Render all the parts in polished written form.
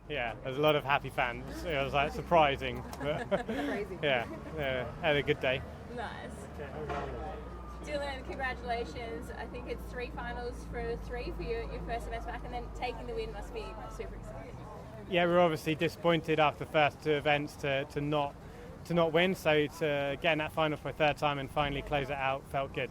Yeah, there's a lot of happy fans. It was like surprising, but Crazy. yeah, had a good day. Nice. Dylan, congratulations. I think it's 3 finals for 3 for your first events back, and then taking the win must be super exciting. Yeah, we were obviously disappointed after the first 2 events to not win, so to get in that final for a 3rd time and finally close it out felt good.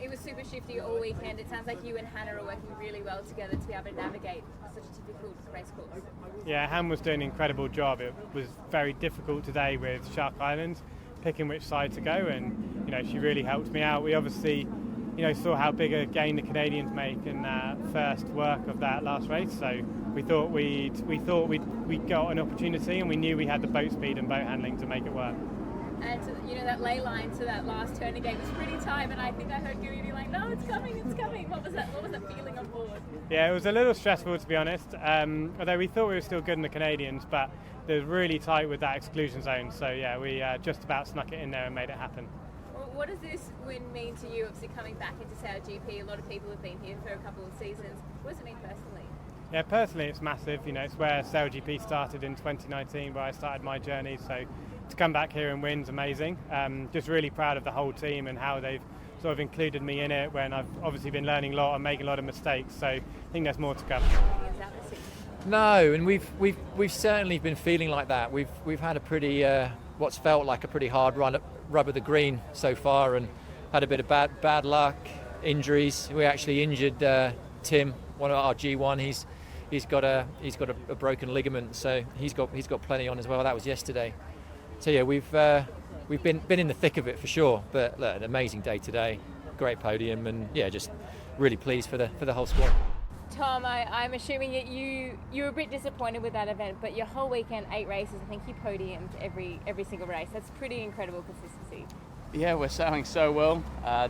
It was super shifty all weekend. It sounds like you and Hannah are working really well together to be able to navigate such a difficult race course. Yeah, Han was doing an incredible job. It was very difficult today with Shark Island, picking which side to go, and she really helped me out. We obviously saw how big a gain the Canadians make in that first work of that last race, so we thought we'd got an opportunity, and we knew we had the boat speed and boat handling to make it work. And that lay line to that last turning gate was pretty tight, and I think I heard Gary be like, "No, it's coming, it's coming." What was that feeling on board? Yeah, it was a little stressful, to be honest. Although we thought we were still good in the Canadians, but it was really tight with that exclusion zone. So yeah, we just about snuck it in there and made it happen. Well, what does this win mean to you? Obviously, coming back into SailGP, a lot of people have been here for a couple of seasons. What does it mean personally? Yeah, personally, it's massive. It's where SailGP started in 2019, where I started my journey. So to come back here and win is amazing. Just really proud of the whole team and how they've sort of included me in it when I've obviously been learning a lot and making a lot of mistakes. So I think there's more to come. No, and we've certainly been feeling like that. We've had a pretty what's felt like a pretty hard rub of the green so far, and had a bit of bad luck, injuries. We actually injured Tim, one of our G1. He's got a broken ligament, so he's got plenty on as well. That was yesterday. So yeah, we've been in the thick of it for sure. But look, an amazing day today, great podium, and yeah, just really pleased for the whole squad. Tom, I'm assuming that you were a bit disappointed with that event, but your whole weekend, 8 races, I think you podiumed every single race. That's pretty incredible consistency. Yeah, we're sailing so well.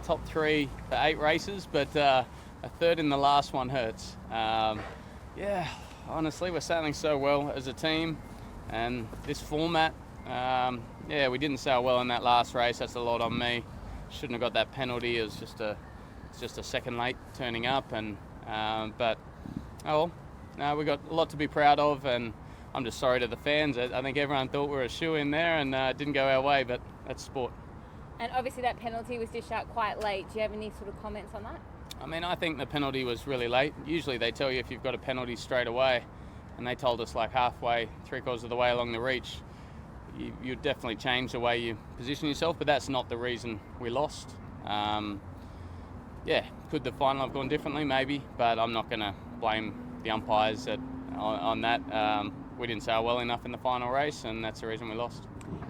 Top 3 for 8 races, but a 3rd in the last one hurts. Yeah, honestly, we're sailing so well as a team, and this format. Yeah, we didn't sail well in that last race. That's a lot on me. Shouldn't have got that penalty. It was just a second late turning up, and but oh well. No, we got a lot to be proud of, and I'm just sorry to the fans. I think everyone thought we were a shoe in there, and it didn't go our way. But that's sport. And obviously that penalty was dished out quite late. Do you have any sort of comments on that? I mean, I think the penalty was really late. Usually they tell you if you've got a penalty straight away, and they told us like halfway, 3/4 of the way along the reach. You definitely change the way you position yourself, but that's not the reason we lost. Yeah, could the final have gone differently? Maybe, but I'm not going to blame the umpires on that. We didn't sail well enough in the final race, and that's the reason we lost.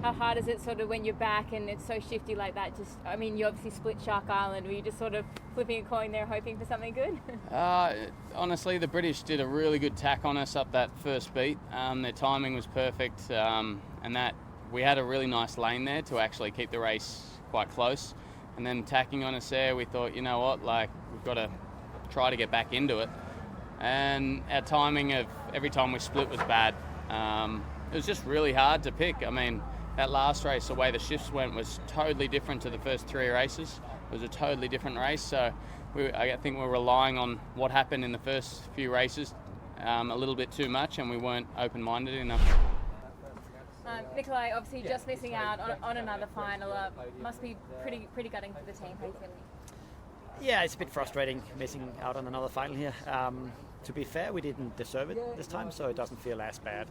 How hard is it sort of when you're back and it's so shifty like that? You obviously split Shark Island. Were you just sort of flipping a coin there hoping for something good? Honestly, the British did a really good tack on us up that first beat. Their timing was perfect, and that we had a really nice lane there to actually keep the race quite close. And then tacking on us there, we thought, you know what, like we've got to try to get back into it. And our timing of every time we split was bad. It was just really hard to pick. I mean, that last race, the way the shifts went was totally different to the first 3 races. It was a totally different race. So I think we're relying on what happened in the first few races a little bit too much, and we weren't open-minded enough. Nikolai, obviously just missing out on another final must be pretty gutting for the team. How are you feeling? Yeah, it's a bit frustrating missing out on another final here. To be fair, we didn't deserve it this time, so it doesn't feel as bad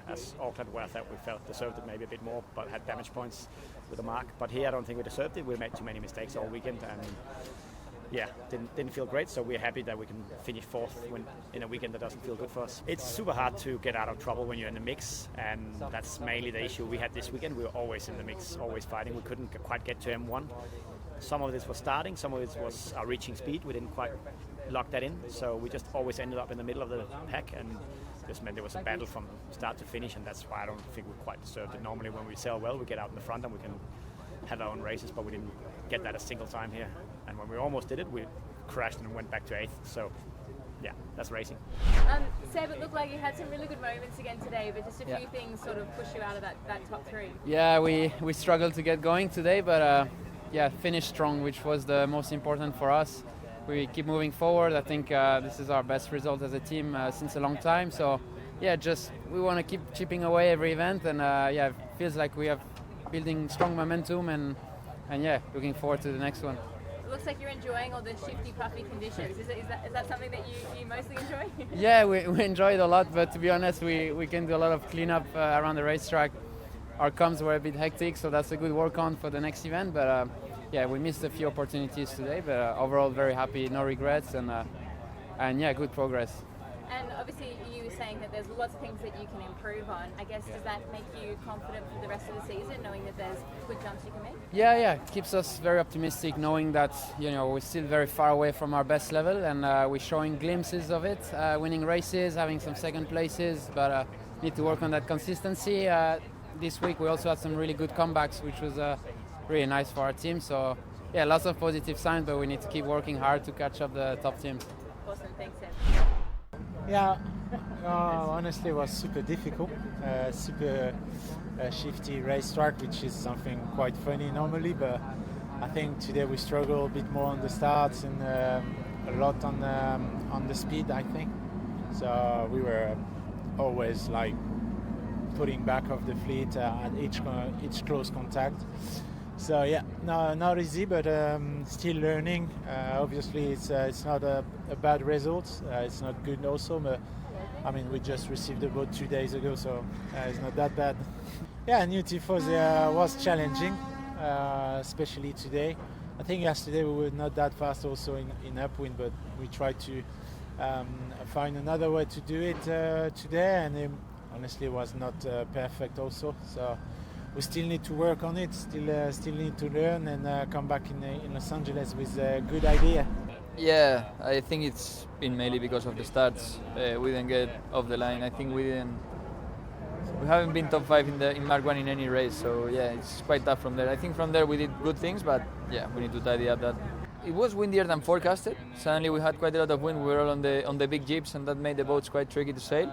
as Auckland, where I thought we deserved it maybe a bit more, but had damage points with the mark. But here, I don't think we deserved it. We made too many mistakes all weekend, and yeah, didn't feel great. So we're happy that we can finish 4th in a weekend that doesn't feel good for us. It's super hard to get out of trouble when you're in the mix, and that's mainly the issue we had this weekend. We were always in the mix, always fighting. We couldn't quite get to M1. Some of this was starting, some of it was our reaching speed. We didn't quite lock that in, so we just always ended up in the middle of the pack, and just meant there was a battle from start to finish, and that's why I don't think we quite deserved it. Normally when we sail well, we get out in the front and we can have our own races, but we didn't get that a single time here. And when we almost did it, we crashed and went back to 8th. So yeah, that's racing. Seb, it looked like you had some really good moments again today, but just a few things sort of push you out of that top 3. Yeah, we struggled to get going today, but yeah, finished strong, which was the most important for us. We keep moving forward. I think this is our best result as a team since a long time, so yeah, just we want to keep chipping away every event, and yeah, it feels like we are building strong momentum, and yeah, looking forward to the next one. It looks like you're enjoying all the shifty, puffy conditions. Is that something that you mostly enjoy? Yeah, we enjoy it a lot, but to be honest, we can do a lot of cleanup around the racetrack. Our comms were a bit hectic, so that's a good work on for the next event, but yeah, we missed a few opportunities today, but overall very happy, no regrets, and yeah, good progress. And obviously you were saying that there's lots of things that you can improve on. I guess, does that make you confident for the rest of the season, knowing that there's good jumps you can make? Yeah, it keeps us very optimistic, knowing that, you know, we're still very far away from our best level, and we're showing glimpses of it, winning races, having some second places, but need to work on that consistency. This week we also had some really good comebacks, which was really nice for our team. So yeah, lots of positive signs, but we need to keep working hard to catch up the top teams. Awesome, thanks, Ed. Yeah, honestly, it was super difficult, super shifty racetrack, which is something quite funny normally. But I think today we struggle a bit more on the starts and a lot on the speed, I think. So we were always like putting back of the fleet at each close contact. So yeah, no, not easy, but still learning. Obviously, it's not a bad result. It's not good also, but I mean, we just received the boat 2 days ago, so it's not that bad. Yeah, new Tifosi was challenging, especially today. I think yesterday we were not that fast also in upwind, but we tried to find another way to do it today, and honestly it was not perfect also. So we still need to work on it, still need to learn and come back in Los Angeles with a good idea. Yeah, I think it's been mainly because of the starts. We didn't get off the line. I think we haven't been top 5 in Mark 1 in any race, so yeah, it's quite tough from there. I think from there we did good things, but yeah, we need to tidy up that. It was windier than forecasted. Suddenly we had quite a lot of wind. We were all on the big jeeps, and that made the boats quite tricky to sail.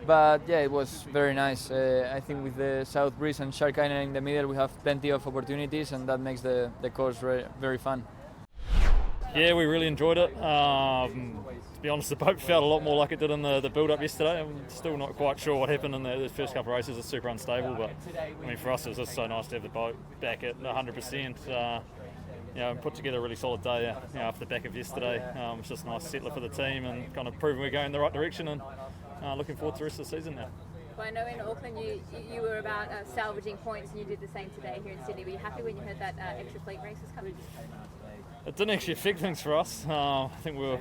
But yeah, it was very nice. I think with the south breeze and Shark Island in the middle, we have plenty of opportunities, and that makes the course very fun. Yeah, we really enjoyed it. To be honest, the boat felt a lot more like it did in the build-up yesterday. I'm still not quite sure what happened in the first couple of races. It's super unstable, but I mean, for us, it was just so nice to have the boat back at 100%. And put together a really solid day. Off the back of yesterday, it's just a nice settler for the team and kind of proving we're going in the right direction. And looking forward to the rest of the season now. Well, I know in Auckland you were about salvaging points, and you did the same today here in Sydney. Were you happy when you heard that extra fleet race was coming? It didn't actually affect things for us. I think we were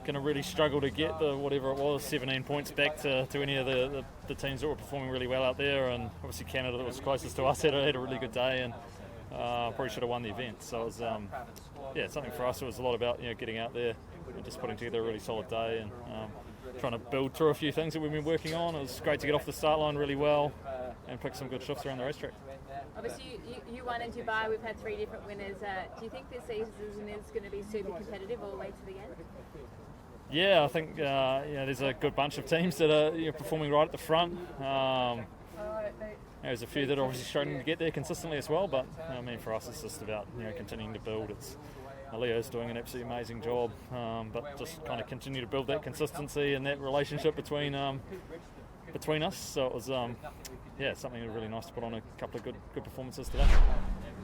going to really struggle to get the whatever it was, 17 points back to any of the teams that were performing really well out there. And obviously Canada, that was closest to us, had a really good day and probably should have won the event. So it was something for us. It was a lot about getting out there and just putting together a really solid day and trying to build through a few things that we've been working on. It was great to get off the start line really well and pick some good shifts around the racetrack. Obviously, you won in Dubai. We've had 3 different winners. Do you think this season is going to be super competitive all the way to the end? Yeah, I think there's a good bunch of teams that are performing right at the front. There's a few that are obviously struggling to get there consistently as well, but I mean, for us, it's just about continuing to build. Leo's doing an absolutely amazing job, but just kind of continue to build that consistency and that relationship between us. So it was something really nice to put on a couple of good performances today.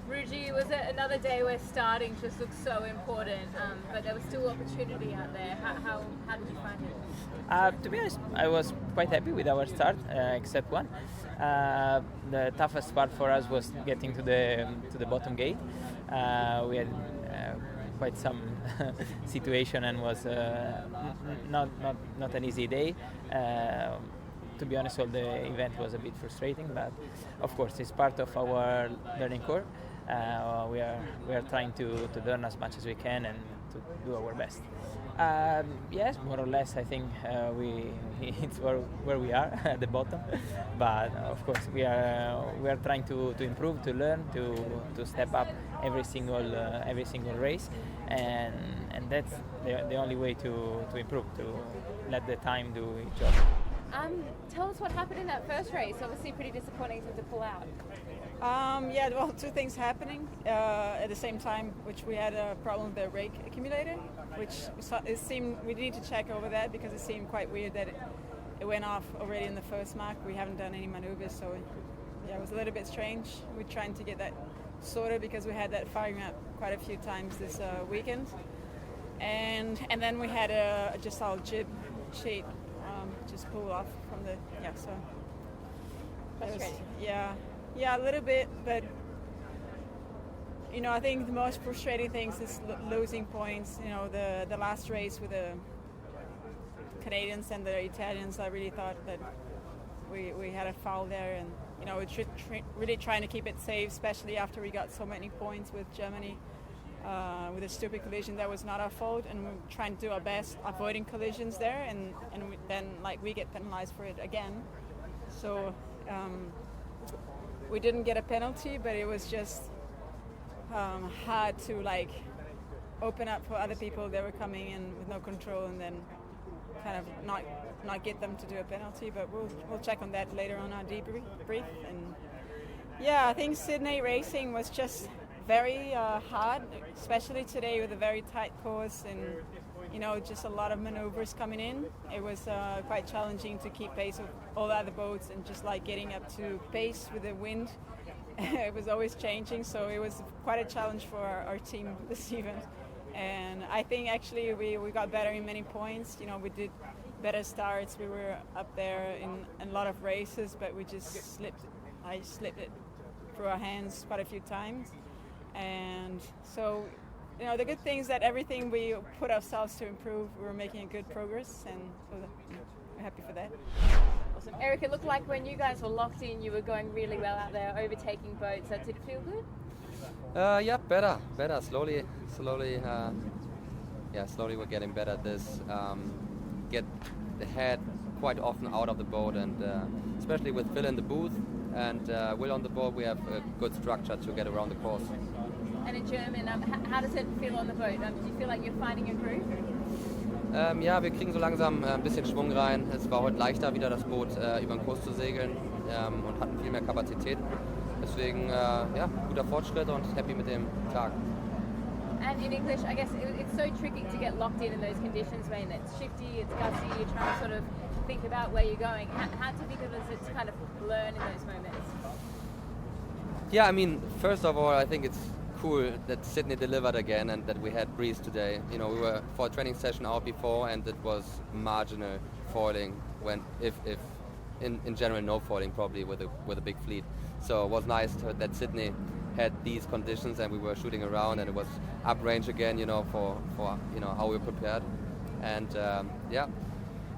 Ruji, was it another day where starting just looked so important, but there was still opportunity out there? How did you find it? To be honest, I was quite happy with our start, except one. The toughest part for us was getting to the bottom gate. We had quite some situation and was not an easy day. To be honest, all the event was a bit frustrating, but of course it's part of our learning curve. We are trying to learn as much as we can and to do our best. Yes, more or less, I think it's where we are at the bottom. But of course, we are trying to improve, to learn, to step up every single race, and that's the only way to improve, to let the time do its job. Tell us what happened in that first race. Obviously, pretty disappointing to pull out. Well, 2 things happening at the same time, which we had a problem with the rake accumulator, which it seemed we need to check over that because it seemed quite weird that it went off already in the first mark. We haven't done any maneuvers, so yeah, it was a little bit strange. We're trying to get that sorted because we had that firing up quite a few times this weekend, and then we had just our jib sheet just pull off from the so. Yeah, a little bit, but I think the most frustrating things is losing points. The last race with the Canadians and the Italians, I really thought that we had a foul there, and we're really trying to keep it safe, especially after we got so many points with Germany with a stupid collision that was not our fault, and we're trying to do our best avoiding collisions there, and then we get penalized for it again. So we didn't get a penalty, but it was just hard to open up for other people that were coming in with no control, and then kind of not get them to do a penalty. But we'll check on that later on our debrief. And yeah, I think Sydney racing was just very hard, especially today with a very tight course and just a lot of maneuvers coming in. It was quite challenging to keep pace with all the other boats, and just getting up to pace with the wind. It was always changing, so it was quite a challenge for our team this event. And I think actually we got better in many points. We did better starts. We were up there in a lot of races, but we just I slipped it through our hands quite a few times. And so, the good thing is that everything we put ourselves to improve, we were making good progress, and so we're happy for that. Awesome. Eric, it looked like when you guys were locked in, you were going really well out there, overtaking boats. Did it feel good? Yeah, better. Slowly. Slowly we're getting better at this. Get the head quite often out of the boat, and especially with Phil in the booth and Will on the board, we have a good structure to get around the course. And in German, how does it feel on the boat? Do you feel like you're finding your groove? Ja, wir kriegen so langsam ein bisschen Schwung rein. Es war heute leichter, wieder das Boot über den Kurs zu segeln und hatten viel mehr Kapazität. Deswegen, guter Fortschritt und happy mit dem Tag. And in English, I guess it's so tricky to get locked in those conditions when it's shifty, it's gusty, you're trying to sort of think about where you're going. How difficult is it to kind of learn in those moments? Yeah, I mean, first of all, I think it's cool that Sydney delivered again and that we had Prix today. We were for a training session out before, and it was marginal foiling if in general no foiling probably with a big fleet. So it was nice that Sydney had these conditions and we were shooting around, and it was uprange again, for how we were prepared. And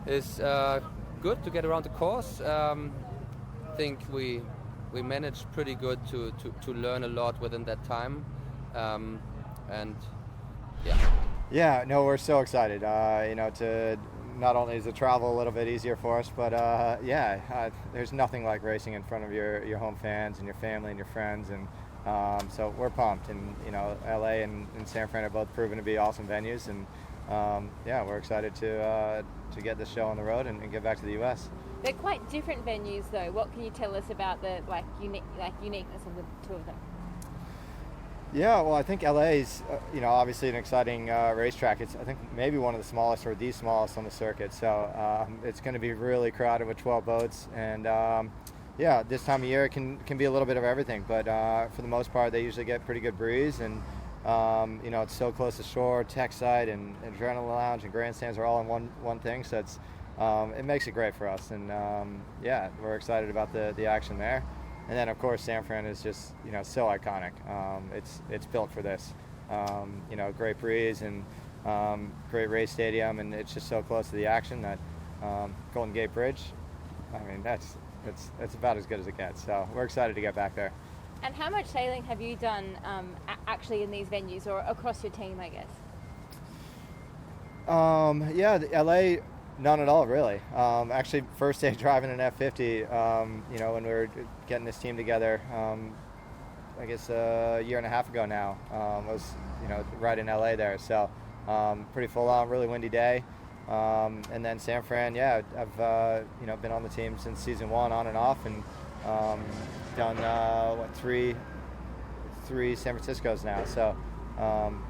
it's good to get around the course. I think we managed pretty good to learn a lot within that time. Yeah, no, we're so excited. To not only is the travel a little bit easier for us, but there's nothing like racing in front of your home fans and your family and your friends, and so we're pumped. And LA and San Fran are both proven to be awesome venues, and we're excited to get this show on the road and get back to the U.S. They're quite different venues, though. What can you tell us about the uniqueness of the two of them? Yeah, well, I think LA is, obviously an exciting racetrack. It's, I think, maybe one of the smallest or the smallest on the circuit. So it's going to be really crowded with 12 boats. And this time of year it can be a little bit of everything. But for the most part, they usually get pretty good breeze. And, it's so close to shore, tech site, and adrenaline lounge and grandstands are all in one thing. So it's it makes it great for us. And, we're excited about the action there. And then, of course, San Fran is just, so iconic. It's built for this. Great breeze and great race stadium, and it's just so close to the action that Golden Gate Bridge, I mean, it's about as good as it gets. So we're excited to get back there. And how much sailing have you done actually in these venues or across your team, I guess? LA. None at all, really. Actually, first day driving an F50, when we were getting this team together, I guess a year and a half ago now, was, right in LA there. So pretty full on, really windy day. And then San Fran, I've, been on the team since season 1 on and off, and done, three San Franciscos now. So,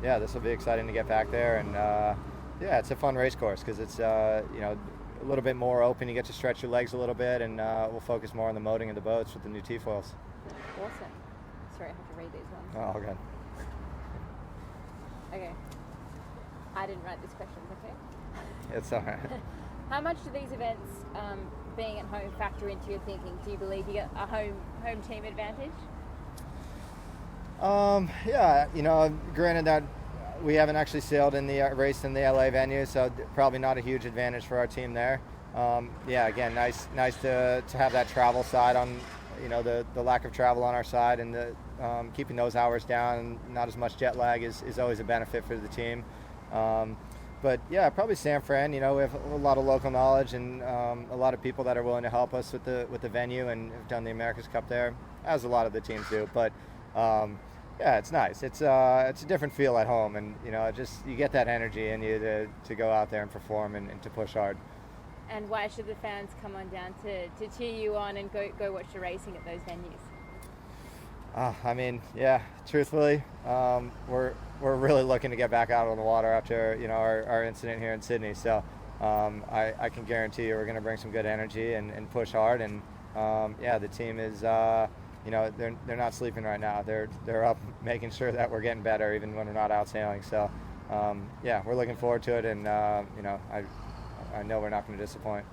this will be exciting to get back there. And, it's a fun race course because it's, a little bit more open. You get to stretch your legs a little bit, and we'll focus more on the moting of the boats with the new T-foils. Awesome. Sorry, I have to read these ones. Oh, good. Okay. I didn't write these questions, okay? It's all right. How much do these events, being at home, factor into your thinking? Do you believe you get a home team advantage? Yeah, you know, granted that we haven't actually sailed in the race in the LA venue, so probably not a huge advantage for our team there. Yeah, again, nice to have that travel side on, you know, the lack of travel on our side, and the keeping those hours down and not as much jet lag is always a benefit for the team. But yeah, probably San Fran. You know, we have a lot of local knowledge and a lot of people that are willing to help us with the venue, and have done the America's Cup there, as a lot of the teams do. But yeah, it's nice. It's a different feel at home, and you know, you get that energy in you to go out there and perform and to push hard. And why should the fans come on down to cheer you on and go watch the racing at those venues? I mean, yeah, truthfully, we're really looking to get back out on the water after, you know, our incident here in Sydney. So I can guarantee you we're going to bring some good energy and push hard. And yeah, the team is, you know, they're not sleeping right now. They're up making sure that we're getting better even when we're not out sailing. So yeah, we're looking forward to it, and you know, I know we're not going to disappoint.